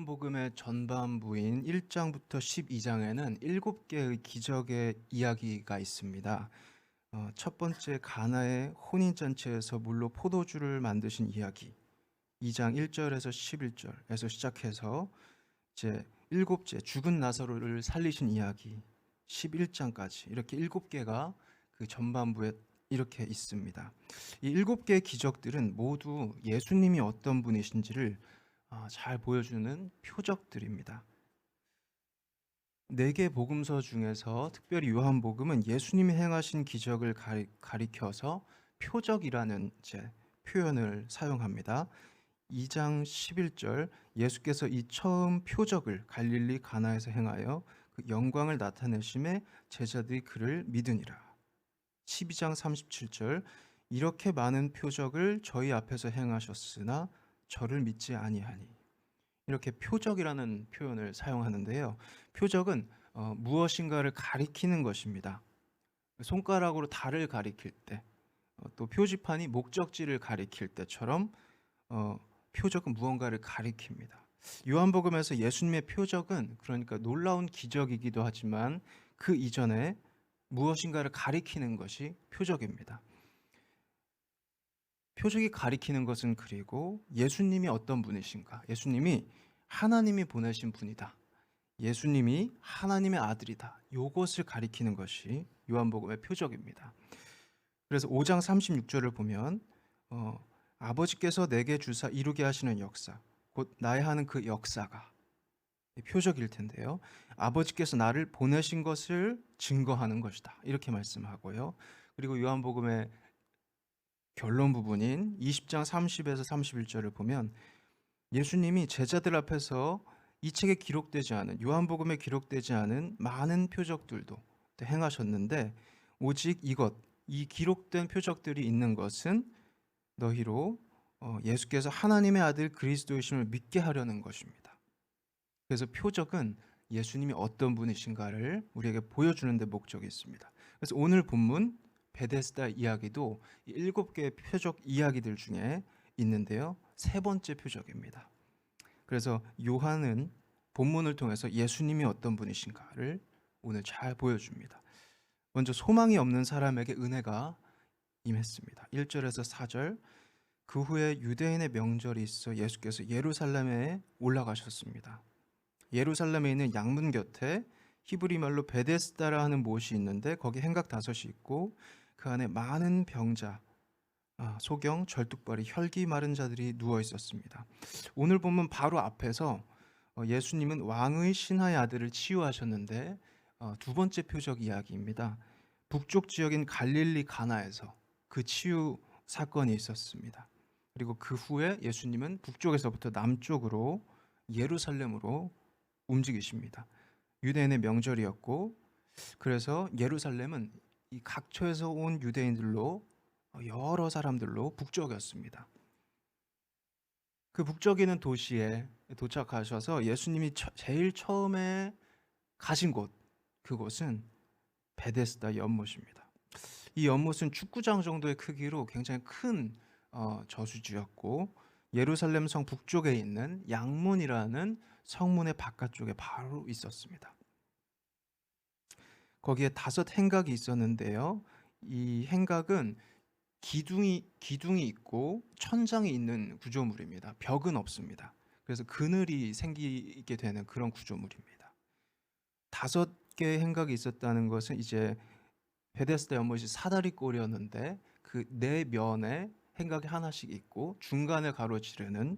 요한복음의 전반부인 1장부터 12장에는 7개의 기적의 이야기가 있습니다. 첫 번째 가나의 혼인잔치에서 물로 포도주를 만드신 이야기, 2장 1절에서 11절에서 시작해서 이제 일곱째 죽은 나사로를 살리신 이야기, 11장까지 이렇게 7개가 그 전반부에 이렇게 있습니다. 이 7개의 기적들은 모두 예수님이 어떤 분이신지를 잘 보여주는 표적들입니다. 4개 복음서 중에서 특별히 요한복음은 예수님이 행하신 기적을 가리켜서 표적이라는 표현을 사용합니다. 2장 11절 예수께서 이 처음 표적을 갈릴리 가나에서 행하여 그 영광을 나타내심에 제자들이 그를 믿으니라. 12장 37절 이렇게 많은 표적을 저희 앞에서 행하셨으나 저를 믿지 아니하니. 이렇게 표적이라는 표현을 사용하는데요. 표적은 무엇인가를 가리키는 것입니다. 손가락으로 달을 가리킬 때, 또 표지판이 목적지를 가리킬 때처럼 표적은 무언가를 가리킵니다. 요한복음에서 예수님의 표적은 그러니까 놀라운 기적이기도 하지만 그 이전에 무엇인가를 가리키는 것이 표적입니다. 표적이 가리키는 것은 그리고 예수님이 어떤 분이신가? 예수님이 하나님이 보내신 분이다. 예수님이 하나님의 아들이다. 이것을 가리키는 것이 요한복음의 표적입니다. 그래서 5장 36절을 보면 아버지께서 내게 주사 이루게 하시는 역사, 곧 나야 하는 그 역사가 표적일 텐데요. 아버지께서 나를 보내신 것을 증거하는 것이다. 이렇게 말씀하고요. 그리고 요한복음의 결론 부분인 20장 30에서 31절을 보면 예수님이 제자들 앞에서 이 책에 기록되지 않은, 요한복음에 기록되지 않은 많은 표적들도 행하셨는데 오직 이 기록된 표적들이 있는 것은 너희로 예수께서 하나님의 아들 그리스도이심을 믿게 하려는 것입니다. 그래서 표적은 예수님이 어떤 분이신가를 우리에게 보여주는 데 목적이 있습니다. 그래서 오늘 본문 베데스다 이야기도 7개의 표적 이야기들 중에 있는데요. 세 번째 표적입니다. 그래서 요한은 본문을 통해서 예수님이 어떤 분이신가를 오늘 잘 보여줍니다. 먼저 소망이 없는 사람에게 은혜가 임했습니다. 1절에서 4절 그 후에 유대인의 명절이 있어 예수께서 예루살렘에 올라가셨습니다. 예루살렘에 있는 양문 곁에 히브리 말로 베데스다라 하는 못이 있는데 거기 행각 5이 있고 그 안에 많은 병자, 소경, 절뚝발이, 혈기 마른 자들이 누워 있었습니다. 오늘 보면 바로 앞에서 예수님은 왕의 신하의 아들을 치유하셨는데 두 번째 표적 이야기입니다. 북쪽 지역인 갈릴리 가나에서 그 치유 사건이 있었습니다. 그리고 그 후에 예수님은 북쪽에서부터 남쪽으로 예루살렘으로 움직이십니다. 유대인의 명절이었고 그래서 예루살렘은 이 각처에서 온 유대인들로 여러 사람들로 북적였습니다. 그 북적이는 도시에 도착하셔서 예수님이 제일 처음에 가신 그곳은 베데스다 연못입니다. 이 연못은 축구장 정도의 크기로 굉장히 큰 저수지였고 예루살렘 성 북쪽에 있는 양문이라는 성문의 바깥쪽에 바로 있었습니다. 거기에 5 행각이 있었는데요. 이 행각은 기둥이 있고 천장이 있는 구조물입니다. 벽은 없습니다. 그래서 그늘이 생기게 되는 그런 구조물입니다. 5개의 행각이 있었다는 것은 이제 베데스다 연못이 사다리꼴이었는데 그 4면에 행각이 하나씩 있고 중간에 가로지르는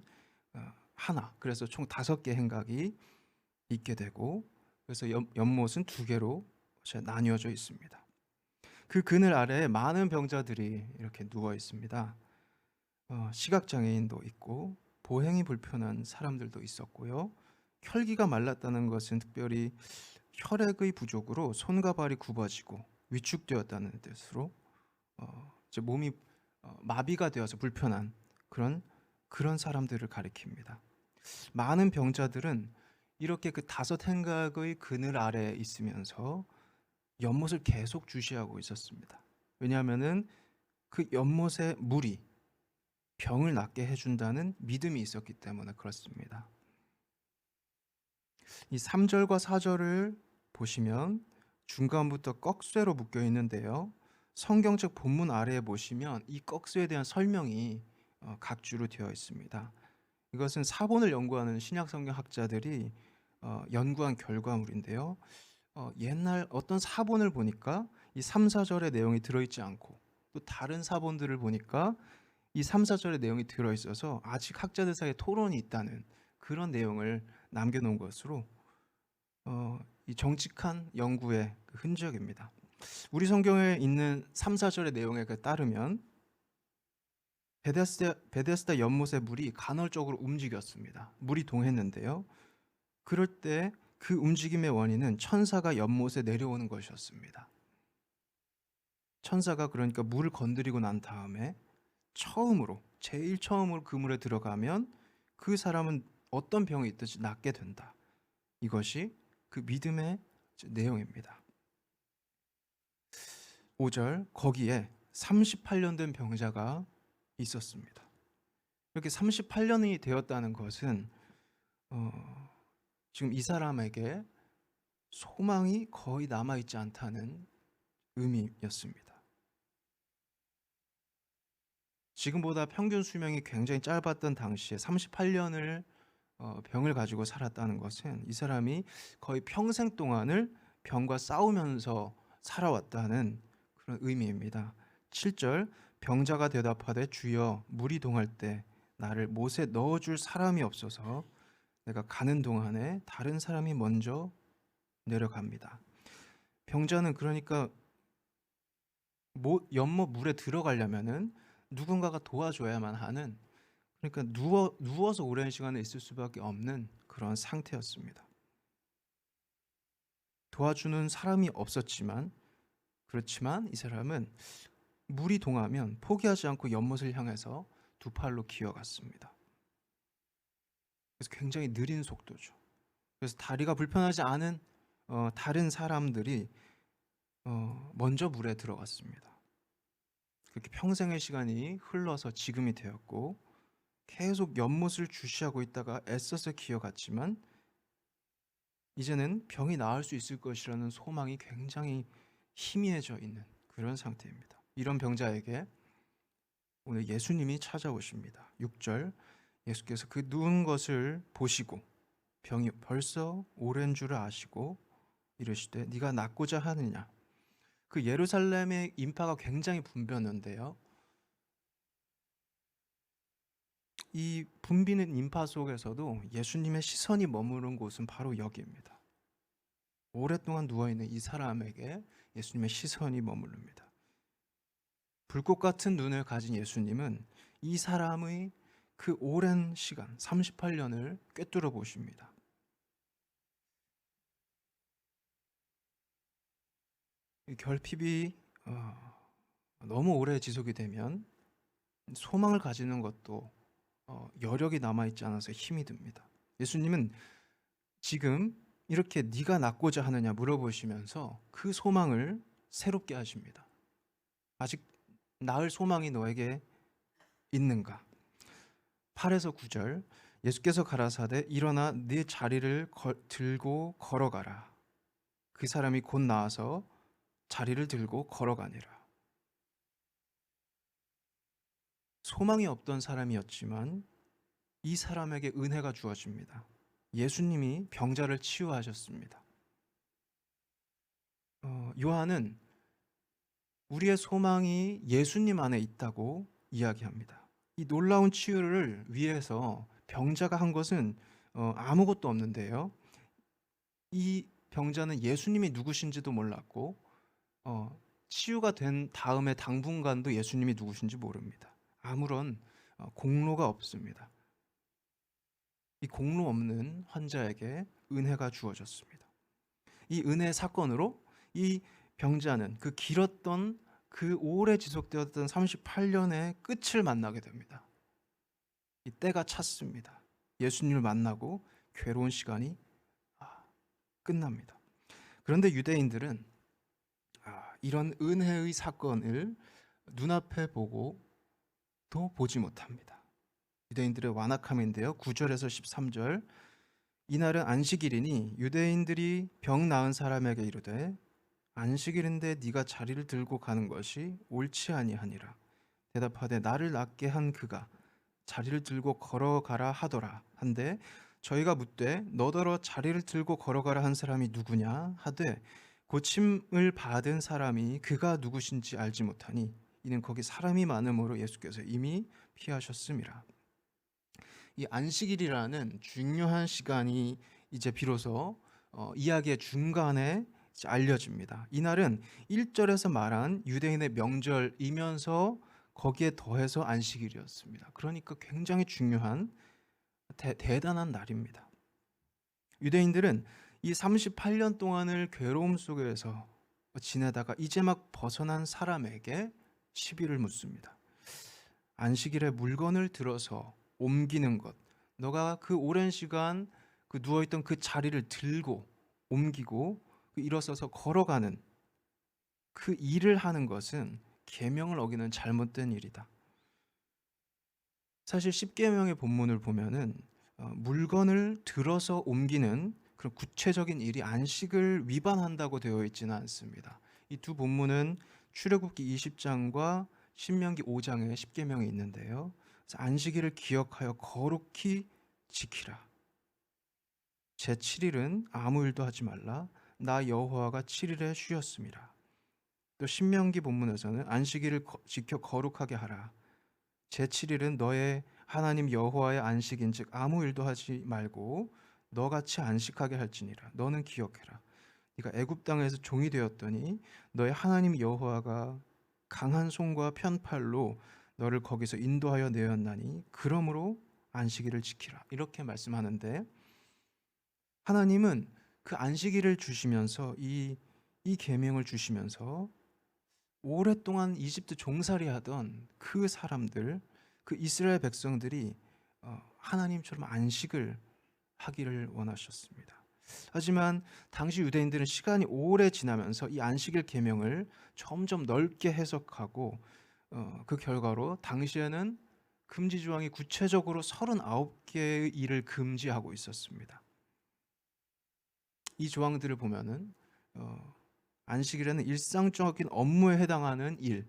하나. 그래서 총 5개 행각이 있게 되고 그래서 연못은 2개로 나뉘어져 있습니다. 그 그늘 아래에 많은 병자들이 이렇게 누워 있습니다. 시각장애인도 있고 보행이 불편한 사람들도 있었고요. 혈기가 말랐다는 것은 특별히 혈액의 부족으로 손과 발이 굽어지고 위축되었다는 뜻으로 이제 몸이 마비가 되어서 불편한 그런 사람들을 가리킵니다. 많은 병자들은 이렇게 그 5 행각의 그늘 아래에 있으면서 연못을 계속 주시하고 있었습니다. 왜냐하면은 그 연못의 물이 병을 낫게 해준다는 믿음이 있었기 때문에 그렇습니다. 이 3절과 4절을 보시면 중간부터 꺽쇠로 묶여 있는데요. 성경책 본문 아래에 보시면 이 꺽쇠에 대한 설명이 각 주로 되어 있습니다. 이것은 사본을 연구하는 신약성경 학자들이 연구한 결과물인데요. 옛날 어떤 사본을 보니까 이 3, 4절의 내용이 들어있지 않고 또 다른 사본들을 보니까 이 3, 4절의 내용이 들어있어서 아직 학자들 사이에 토론이 있다는 그런 내용을 남겨놓은 것으로 이 정직한 연구의 그 흔적입니다. 우리 성경에 있는 3, 4절의 내용에 따르면 베데스다 연못의 물이 간헐적으로 움직였습니다. 물이 동했는데요. 그럴 때 그 움직임의 원인은 천사가 연못에 내려오는 것이었습니다. 천사가 그러니까 물을 건드리고 난 다음에 제일 처음으로 그 물에 들어가면 그 사람은 어떤 병이 있든지 낫게 된다. 이것이 그 믿음의 내용입니다. 5절 거기에 38년 된 병자가 있었습니다. 이렇게 38년이 되었다는 것은 지금 이 사람에게 소망이 거의 남아있지 않다는 의미였습니다. 지금보다 평균 수명이 굉장히 짧았던 당시에 38년을 병을 가지고 살았다는 것은 이 사람이 거의 평생 동안을 병과 싸우면서 살아왔다는 그런 의미입니다. 7절 병자가 대답하되 주여 물이 동할 때 나를 못에 넣어줄 사람이 없어서 내가 가는 동안에 다른 사람이 먼저 내려갑니다. 병자는 그러니까 연못 물에 들어가려면은 누군가가 도와줘야만 하는, 그러니까 누워서 오랜 시간을 있을 수밖에 없는 그런 상태였습니다. 도와주는 사람이 없었지만 그렇지만 이 사람은 물이 동하면 포기하지 않고 연못을 향해서 두 팔로 기어갔습니다. 그래서 굉장히 느린 속도죠. 그래서 다리가 불편하지 않은 다른 사람들이 먼저 물에 들어갔습니다. 그렇게 평생의 시간이 흘러서 지금이 되었고 계속 연못을 주시하고 있다가 애써서 기어갔지만 이제는 병이 나을 수 있을 것이라는 소망이 굉장히 희미해져 있는 그런 상태입니다. 이런 병자에게 오늘 예수님이 찾아오십니다. 6절 예수께서 그 누운 것을 보시고 병이 벌써 오랜 줄을 아시고 이르시되 네가 낫고자 하느냐. 그 예루살렘의 인파가 굉장히 붐볐는데요. 이 붐비는 인파 속에서도 예수님의 시선이 머무른 곳은 바로 여기입니다. 오랫동안 누워있는 이 사람에게 예수님의 시선이 머무릅니다. 불꽃 같은 눈을 가진 예수님은 이 사람의 그 오랜 시간 38년을 꿰뚫어 보십니다. 이 결핍이 너무 오래 지속이 되면 소망을 가지는 것도 여력이 남아있지 않아서 힘이 듭니다. 예수님은 지금 이렇게 네가 낫고자 하느냐 물어보시면서 그 소망을 새롭게 하십니다. 아직 나을 소망이 너에게 있는가? 8에서 9절 예수께서 가라사대 일어나 네 자리를 들고 걸어가라. 그 사람이 곧 나와서 자리를 들고 걸어가니라. 소망이 없던 사람이었지만 이 사람에게 은혜가 주어집니다. 예수님이 병자를 치유하셨습니다. 요한은 우리의 소망이 예수님 안에 있다고 이야기합니다. 이 놀라운 치유를 위해서 병자가 한 것은 아무것도 없는데요. 이 병자는 예수님이 누구신지도 몰랐고 치유가 된 다음에 당분간도 예수님이 누구신지 모릅니다. 아무런 공로가 없습니다. 이 공로 없는 환자에게 은혜가 주어졌습니다. 이 은혜의 사건으로 이 병자는 그 길었던 그 오래 지속되었던 38년의 끝을 만나게 됩니다. 이 때가 찼습니다. 예수님을 만나고 괴로운 시간이 끝납니다. 그런데 유대인들은 이런 은혜의 사건을 눈앞에 보고 또 보지 못합니다. 유대인들의 완악함인데요. 9절에서 13절 이날은 안식일이니 유대인들이 병 나은 사람에게 이르되 안식일인데 네가 자리를 들고 가는 것이 옳지 아니하니라. 대답하되 나를 낫게 한 그가 자리를 들고 걸어가라 하더라 한데 저희가 묻되 너더러 자리를 들고 걸어가라 한 사람이 누구냐 하되 고침을 받은 사람이 그가 누구신지 알지 못하니 이는 거기 사람이 많음으로 예수께서 이미 피하셨음이라. 이 안식일이라는 중요한 시간이 이제 비로소 이야기의 중간에 이제 알려집니다. 이날은 1절에서 말한 유대인의 명절이면서 거기에 더해서 안식일이었습니다. 그러니까 굉장히 중요한 대단한 날입니다. 유대인들은 이 38년 동안을 괴로움 속에서 지내다가 이제 막 벗어난 사람에게 시비를 묻습니다. 안식일에 물건을 들어서 옮기는 것, 너가 그 오랜 시간 그 누워있던 그 자리를 들고 옮기고 그 일어서서 걸어가는 그 일을 하는 것은 계명을 어기는 잘못된 일이다. 사실 십계명의 본문을 보면은 물건을 들어서 옮기는 그런 구체적인 일이 안식을 위반한다고 되어 있지는 않습니다. 이 두 본문은 출애굽기 20장과 신명기 5장에 십계명이 있는데요. 그래서 안식일을 기억하여 거룩히 지키라. 제7일은 아무 일도 하지 말라. 나 여호와가 7일에 쉬었음이라. 또 신명기 본문에서는 안식일을 지켜 거룩하게 하라. 제7일은 너의 하나님 여호와의 안식인즉 아무 일도 하지 말고 너같이 안식하게 할지니라. 너는 기억해라. 네가 애굽 땅에서 종이 되었더니 너의 하나님 여호와가 강한 손과 편팔로 너를 거기서 인도하여 내었나니 그러므로 안식일을 지키라. 이렇게 말씀하는데 하나님은 그 안식일을 주시면서 이 계명을 주시면서 오랫동안 이집트 종살이하던 그 사람들, 그 이스라엘 백성들이 하나님처럼 안식을 하기를 원하셨습니다. 하지만 당시 유대인들은 시간이 오래 지나면서 이 안식일 계명을 점점 넓게 해석하고 그 결과로 당시에는 금지 조항이 구체적으로 39개의 일을 금지하고 있었습니다. 이 조항들을 보면은 안식일에는 일상적인 업무에 해당하는 일,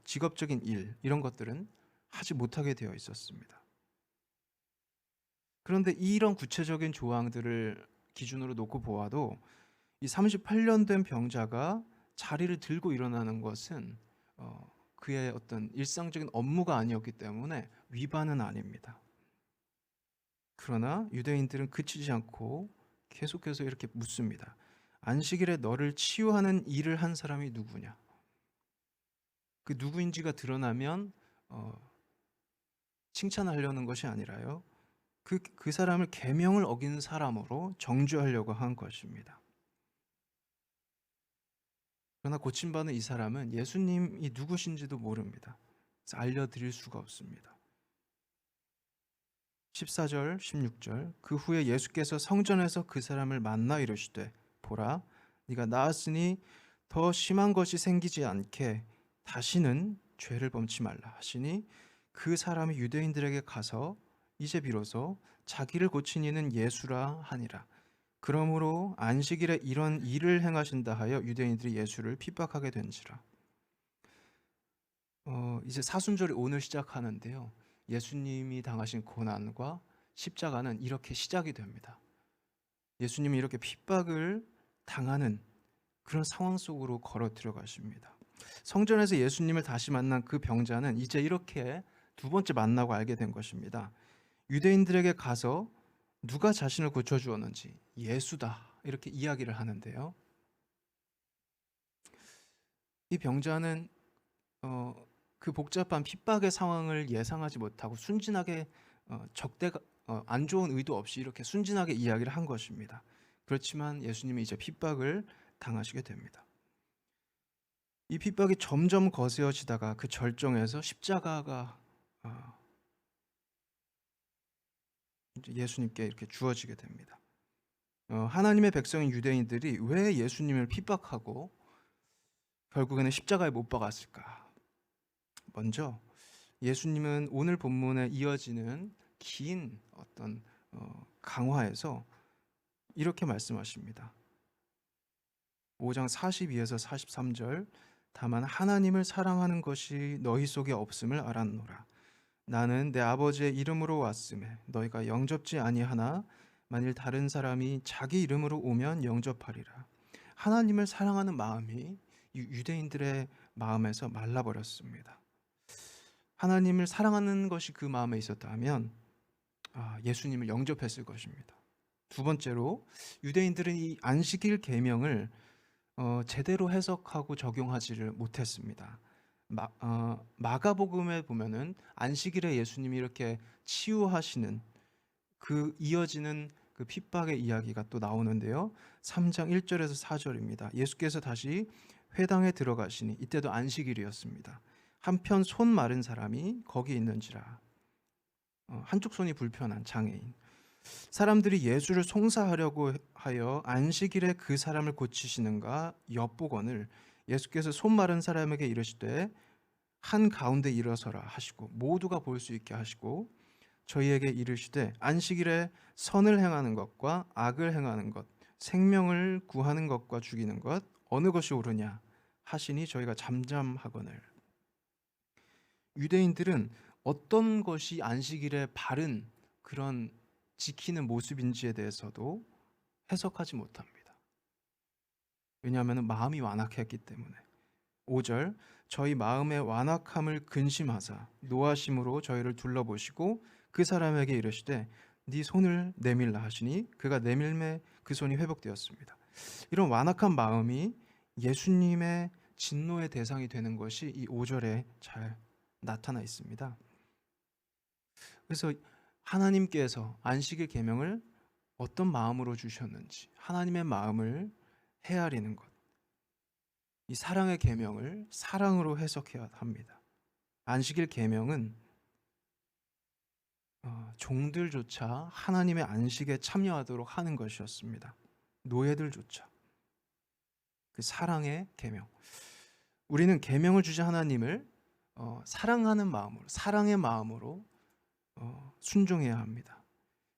직업적인 일 이런 것들은 하지 못하게 되어 있었습니다. 그런데 이런 구체적인 조항들을 기준으로 놓고 보아도 이 38년 된 병자가 자리를 들고 일어나는 것은 그의 어떤 일상적인 업무가 아니었기 때문에 위반은 아닙니다. 그러나 유대인들은 그치지 않고 계속해서 이렇게 묻습니다. 안식일에 너를 치유하는 일을 한 사람이 누구냐? 그 누구인지가 드러나면 칭찬하려는 것이 아니라요. 그 사람을 계명을 어긴 사람으로 정죄하려고 한 것입니다. 그러나 고침받은 이 사람은 예수님이 누구신지도 모릅니다. 그래서 알려드릴 수가 없습니다. 14절, 16절 그 후에 예수께서 성전에서 그 사람을 만나 이르시되 보라, 네가 나았으니 더 심한 것이 생기지 않게 다시는 죄를 범치 말라 하시니 그 사람이 유대인들에게 가서 이제 비로소 자기를 고친 이는 예수라 하니라. 그러므로 안식일에 이런 일을 행하신다 하여 유대인들이 예수를 핍박하게 된지라. 이제 사순절이 오늘 시작하는데요. 예수님이 당하신 고난과 십자가는 이렇게 시작이 됩니다. 예수님이 이렇게 핍박을 당하는 그런 상황 속으로 걸어 들어가십니다. 성전에서 예수님을 다시 만난 그 병자는 이제 이렇게 두 번째 만나고 알게 된 것입니다. 유대인들에게 가서 누가 자신을 고쳐주었는지 예수다 이렇게 이야기를 하는데요. 이 병자는 그 복잡한 핍박의 상황을 예상하지 못하고 순진하게 적대가 안 좋은 의도 없이 이렇게 순진하게 이야기를 한 것입니다. 그렇지만 예수님이 이제 핍박을 당하시게 됩니다. 이 핍박이 점점 거세어지다가 그 절정에서 십자가가 예수님께 이렇게 주어지게 됩니다. 하나님의 백성인 유대인들이 왜 예수님을 핍박하고 결국에는 십자가에 못 박았을까? 먼저 예수님은 오늘 본문에 이어지는 긴 어떤 강화해서 이렇게 말씀하십니다. 5장 42에서 43절. 다만 하나님을 사랑하는 것이 너희 속에 없음을 알았노라. 나는 내 아버지의 이름으로 왔음에 너희가 영접지 아니하나 만일 다른 사람이 자기 이름으로 오면 영접하리라. 하나님을 사랑하는 마음이 유대인들의 마음에서 말라버렸습니다. 하나님을 사랑하는 것이 그 마음에 있었다면 예수님을 영접했을 것입니다. 두 번째로, 유대인들은 이 안식일 계명을 제대로 해석하고 적용하지를 못했습니다. 마가복음에 보면은 안식일에 예수님이 이렇게 치유하시는 그 이어지는 그 핍박의 이야기가 또 나오는데요. 3장 1절에서 4절입니다. 예수께서 다시 회당에 들어가시니 이때도 안식일이었습니다. 한편 손 마른 사람이 거기 있는지라. 한쪽 손이 불편한 장애인. 사람들이 예수를 송사하려고 하여 안식일에 그 사람을 고치시는가 엿보거늘 예수께서 손 마른 사람에게 이르시되 한 가운데 일어서라 하시고 모두가 볼 수 있게 하시고 저희에게 이르시되 안식일에 선을 행하는 것과 악을 행하는 것, 생명을 구하는 것과 죽이는 것 어느 것이 옳으냐 하시니 저희가 잠잠하거늘. 유대인들은 어떤 것이 안식일의 바른 그런 지키는 모습인지에 대해서도 해석하지 못합니다. 왜냐하면 마음이 완악했기 때문에. 5절. 저희 마음의 완악함을 근심하사 노하심으로 저희를 둘러보시고 그 사람에게 이르시되 네 손을 내밀라 하시니 그가 내밀매 그 손이 회복되었습니다. 이런 완악한 마음이 예수님의 진노의 대상이 되는 것이 이 5절에 잘 나타나 있습니다. 그래서 하나님께서 안식일 계명을 어떤 마음으로 주셨는지, 하나님의 마음을 헤아리는 것, 이 사랑의 계명을 사랑으로 해석해야 합니다. 안식일 계명은 종들조차 하나님의 안식에 참여하도록 하는 것이었습니다. 노예들조차. 그 사랑의 계명. 우리는 계명을 주신 하나님을 사랑하는 마음으로, 사랑의 마음으로 순종해야 합니다.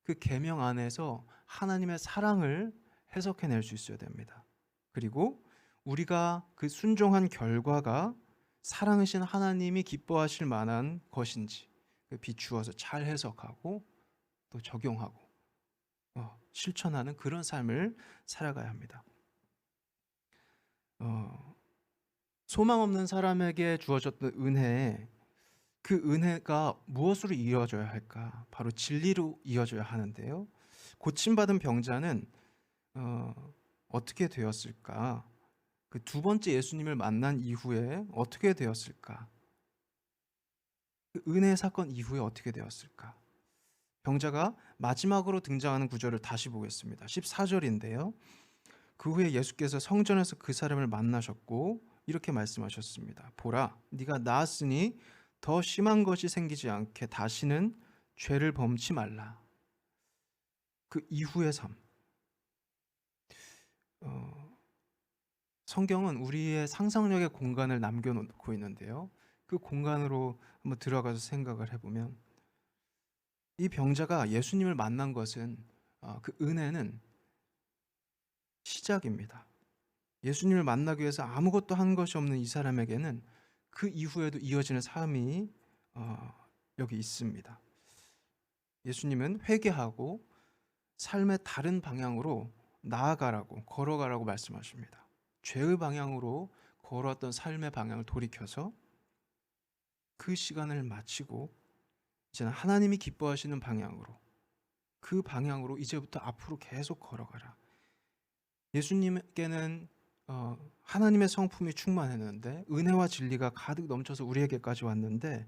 그 계명 안에서 하나님의 사랑을 해석해낼 수 있어야 됩니다. 그리고 우리가 그 순종한 결과가 사랑하신 하나님이 기뻐하실 만한 것인지 비추어서 잘 해석하고 또 적용하고 실천하는 그런 삶을 살아가야 합니다. 소망 없는 사람에게 주어졌던 은혜에 그 은혜가 무엇으로 이어져야 할까? 바로 진리로 이어져야 하는데요. 고침받은 병자는 어떻게 되었을까? 그 두 번째 예수님을 만난 이후에 어떻게 되었을까? 그 은혜 사건 이후에 어떻게 되었을까? 병자가 마지막으로 등장하는 구절을 다시 보겠습니다. 14절인데요. 그 후에 예수께서 성전에서 그 사람을 만나셨고 이렇게 말씀하셨습니다. 보라, 네가 나았으니 더 심한 것이 생기지 않게 다시는 죄를 범치 말라. 그 이후의 삶. 성경은 우리의 상상력의 공간을 남겨놓고 있는데요. 그 공간으로 한번 들어가서 생각을 해보면 이 병자가 예수님을 만난 것은 그 은혜는 시작입니다. 예수님을 만나기 위해서 아무것도 한 것이 없는 이 사람에게는 그 이후에도 이어지는 삶이 여기 있습니다. 예수님은 회개하고 삶의 다른 방향으로 나아가라고, 걸어가라고 말씀하십니다. 죄의 방향으로 걸어왔던 삶의 방향을 돌이켜서 그 시간을 마치고 이제는 하나님이 기뻐하시는 방향으로, 그 방향으로 이제부터 앞으로 계속 걸어가라. 예수님께는 하나님의 성품이 충만했는데 은혜와 진리가 가득 넘쳐서 우리에게까지 왔는데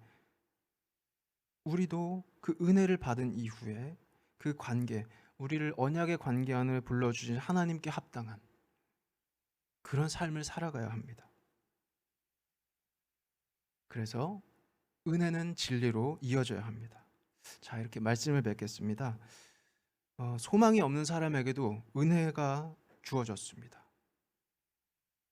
우리도 그 은혜를 받은 이후에 그 관계, 우리를 언약의 관계 안에 불러주신 하나님께 합당한 그런 삶을 살아가야 합니다. 그래서 은혜는 진리로 이어져야 합니다. 자, 이렇게 말씀을 맺겠습니다. 소망이 없는 사람에게도 은혜가 주어졌습니다.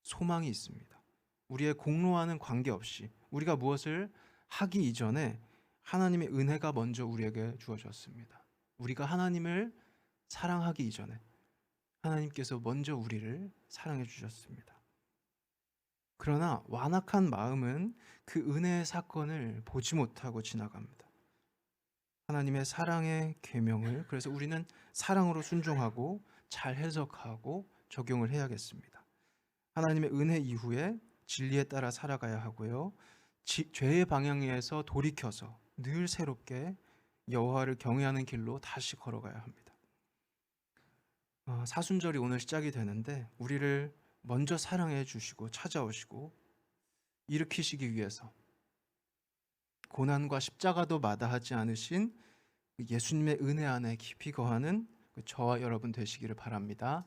소망이 있습니다. 우리의 공로와는 관계없이 우리가 무엇을 하기 이전에 하나님의 은혜가 먼저 우리에게 주어졌습니다. 우리가 하나님을 사랑하기 이전에 하나님께서 먼저 우리를 사랑해 주셨습니다. 그러나 완악한 마음은 그 은혜의 사건을 보지 못하고 지나갑니다. 하나님의 사랑의 계명을 그래서 우리는 사랑으로 순종하고 잘 해석하고 적용을 해야겠습니다. 하나님의 은혜 이후에 진리에 따라 살아가야 하고요. 죄의 방향에서 돌이켜서 늘 새롭게 여호와를 경외하는 길로 다시 걸어가야 합니다. 사순절이 오늘 시작이 되는데 우리를 먼저 사랑해 주시고 찾아오시고 일으키시기 위해서 고난과 십자가도 마다하지 않으신 예수님의 은혜 안에 깊이 거하는 저와 여러분 되시기를 바랍니다.